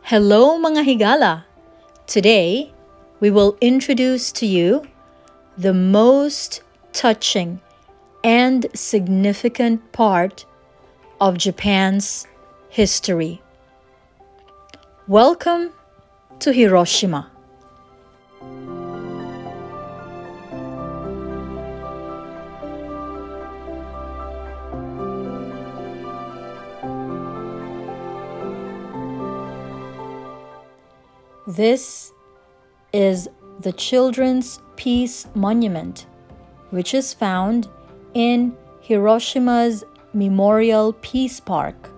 Hello mga higala! Today, we will introduce to you the most touching and significant part of Japan's history. Welcome to Hiroshima. This is the Children's Peace Monument, which is found in Hiroshima's Memorial Peace Park.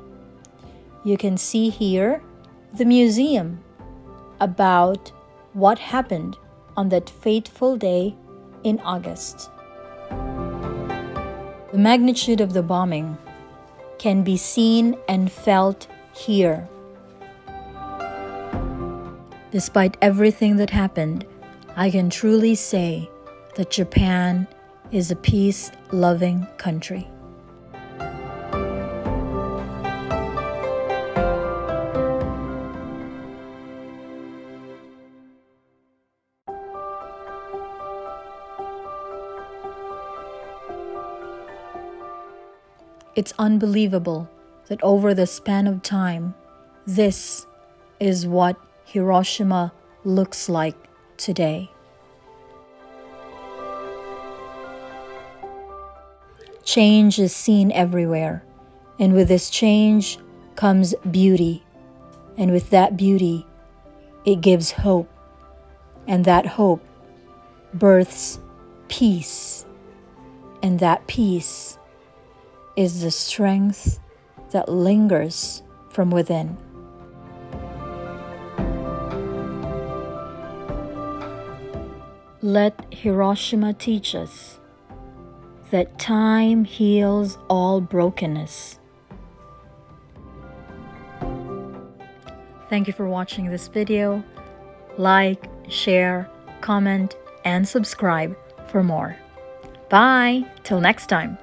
You can see here the museum about what happened on that fateful day in August. The magnitude of the bombing can be seen and felt here. Despite everything that happened, I can truly say that Japan is a peace-loving country. It's unbelievable that over the span of time, this is what Hiroshima looks like today. Change is seen everywhere, and with this change comes beauty, and with that beauty, it gives hope, and that hope births peace, and that peace is the strength that lingers from within. Let Hiroshima teach us that time heals all brokenness. Thank you for watching this video. Like, share, comment, and subscribe for more. Bye! Till next time.